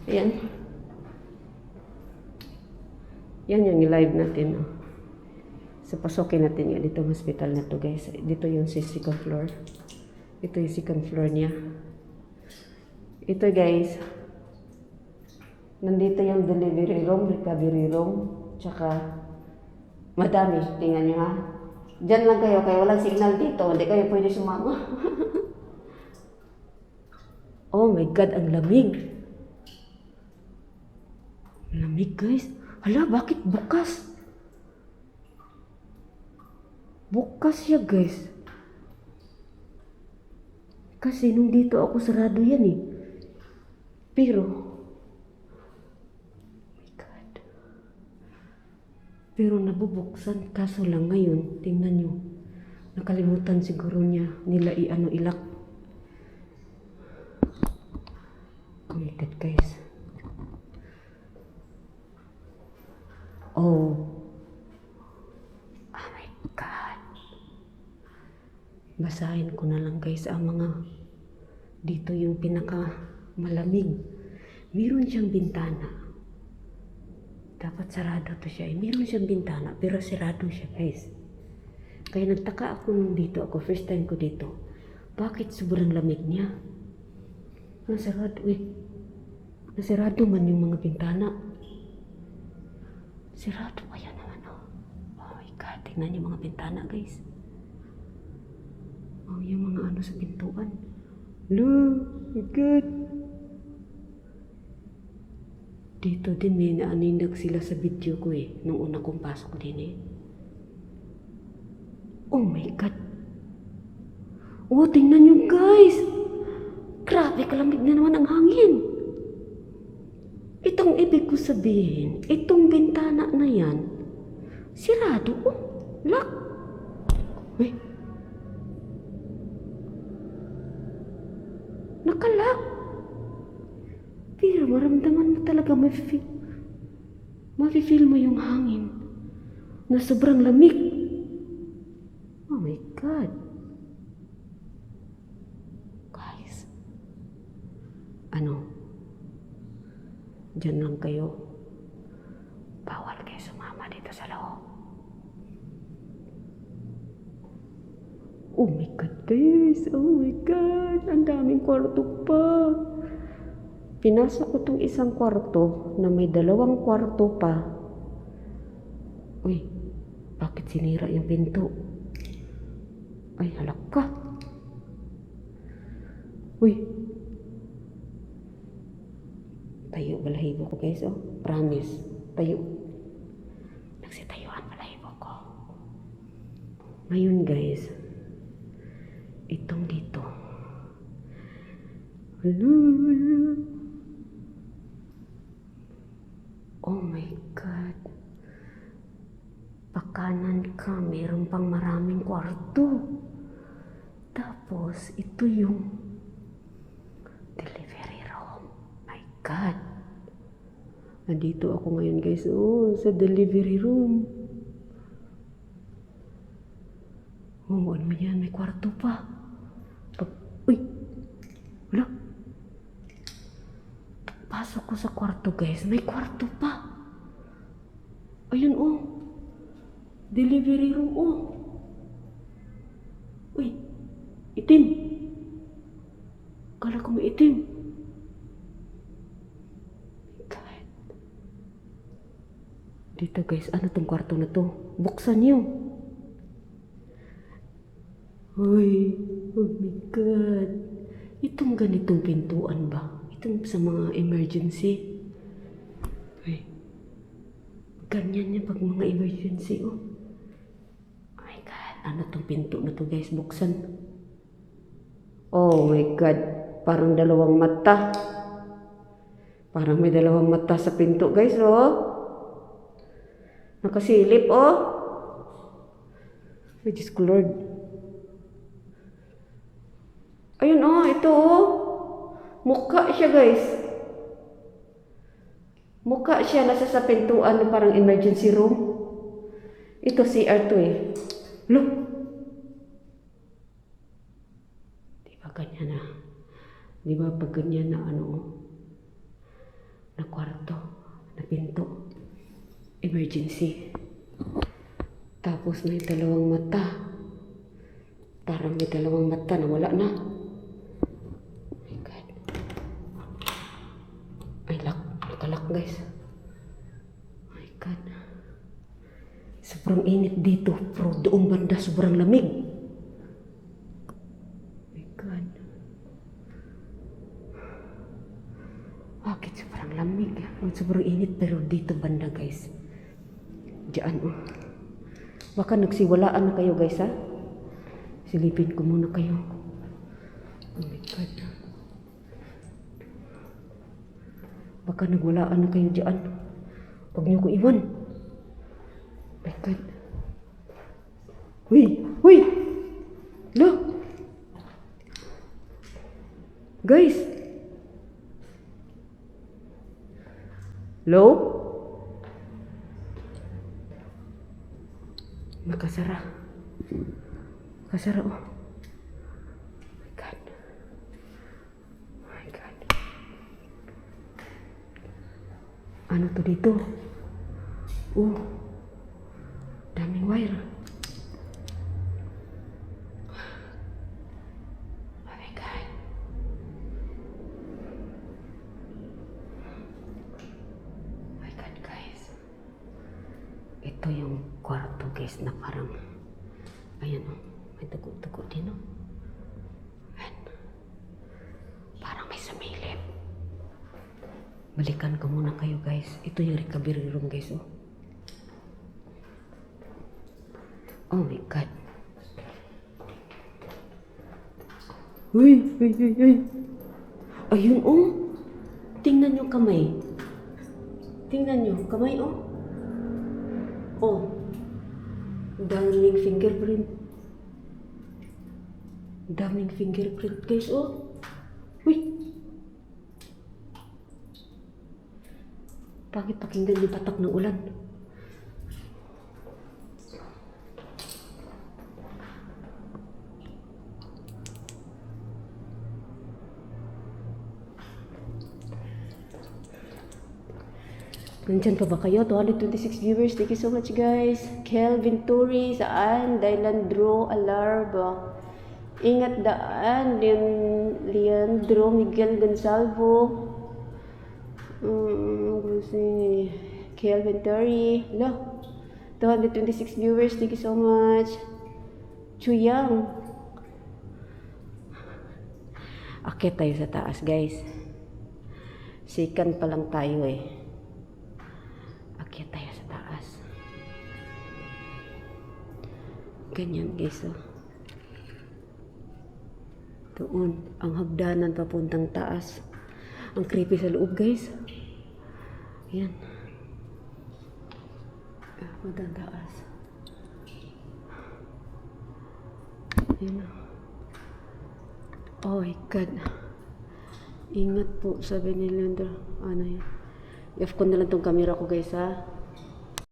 Ayan. Yan yung live natin. Oh. So, pasokin natin yan. Dito hospital na to, guys. Dito yung second floor. Ito yung second floor niya. Ito, guys. Nandito yung delivery room, recovery room, tsaka madami. Tingnan nyo, ha. Diyan lang kayo, kaya walang signal dito. Hindi kayo pwede sumama. Oh my God, ang lamig. Lamig, guys. Hala, bakit bukas? Bukas siya, guys. Kasi nung dito ako, sarado yan eh. Pero, oh my God. Pero nabubuksan. Kaso lang ngayon, tingnan nyo. Nakalimutan siguro niya nila ilak. Oh my God, guys. Oh my God. Basahin ko na lang, guys, ang mga dito yung pinaka malamig. Meron siyang bintana. Dapat sarado to siya. Meron siyang bintana pero sarado siya, guys. Kaya nagtaka ako nung dito ako. First time ko dito. Bakit sobrang lamig niya? Nasarado man yung mga bintana. Sarado pa yan naman, oh. Oh my God. Tingnan yung mga bintana, guys. Oh, yung mga ano sa pintuan. Look, my God. Dito din may naanindag sila sa video ko eh. Nung una kong pasok din eh. Oh my God. Oh, tingnan nyo, guys. Grabe, kalamig na naman ang hangin. Itong ibig ko sabihin, itong bintana na yan, sirado. Oh, lock. Uy. Nakalak. Pero maramdaman mo talaga, mafe-feel mo yung hangin na sobrang lamig. Oh my God. Guys. Ano? Diyan lang kayo. Bawal kayo sumama dito sa loob. Oh my God, guys. Oh my God. Ang daming kwarto pa. Pinasok ko tong isang kwarto na may 2 kwarto pa. Uy, bakit sinira yung pinto? Ay, halak ka. Uy. Tayo balahibo ko, guys, oh. Promise. Tayo. Nagsitayuan balahibo ko. Ngayon, guys, itong dito. Hello. Oh my God. Pakanan ka, meron pang maraming kwarto. Tapos, ito yung delivery room. My God. Nandito ako ngayon, guys. Oh, sa delivery room. Oh, ano yan? May kwarto pa. Uy! Wala. Pasok ko sa kwarto, guys. May kwarto pa. Ayun, oh. Delivery room, oh. Uy. Itim. Kala ko may itim. God. Dito, guys. Ano tong kwarto na to? Buksan niyo. Uy. Oh my God. Itong ganitong pintuan ba? Itong sa mga emergency. Uy. Ganyan niya pag mga emergency, oh. Oh my God. Ano tong pinto na to, guys? Buksan. Oh my God. Parang 2 mata. Parang may 2 mata sa pinto, guys, oh. Nakasilip, oh. Ay, Diyos ko, Lord. Ayun, oh. Ito, oh. Mukha siya, guys. Mukha siya nasa sa pintuan na parang emergency room. Ito CR2 eh. Look. Di ba ganyan na? Di ba pag ganyan na ano? na kwarto, na pinto. Emergency. Tapos may dalawang mata. Parang may dalawang mata na wala na. My God. Ay, nakalak guys. My God. Sobrang init dito, pero doong banda sobrang lamig. My God. Bakit sobrang lamig? Sobrang init, pero dito banda guys. Diyan oh. Baka nagsiwalaan na kayo guys ha. Silipin ko muna kayo. Oh my God. Baka nagwalaan na kayo diyan. Huwag niyo ko iwan. Oh my God. Huy! Huy! Look! Guys! Hello? Nakasara. Nakasara oh. My God. My God. Ano to dito? Oh. Daming wire. Oh my God. Oh my God guys. Ito yung kwarto guys na parang ayan oh, may tugo-tugo din oh. Ayan. Parang may sumilip. Balikan ko muna kayo guys. Ito yung recovery room guys oh. Oh my God. Uy, uy, uy, uy. Ayun oh. Tingnan nyo kamay. Tingnan nyo kamay oh. Oh. Daming fingerprint. Daming fingerprint guys oh. Uy. Pangit pakinggan yung patak ng ulan. Nandyan pa ba kayo? 226 viewers. Thank you so much guys. Kelvin Turi, saan? Dylan Drew Alarba. Ingat daan. Leandro Miguel Gonsalvo. Kelvin Turi. Lo. 226 viewers. Thank you so much. Chuyang. Akit tayo sa taas guys. Sikan pa lang tayo eh. Akyat tayo sa taas. Ganyan guys oh. Doon ang hagdanan papuntang taas. Ang creepy sa loob guys. Ayan. Papuntang taas. Ayan oh. Oh my God. Ingat po sabi ni Leandro. Ano yan? I-off ko na lang tong camera ko guys ha.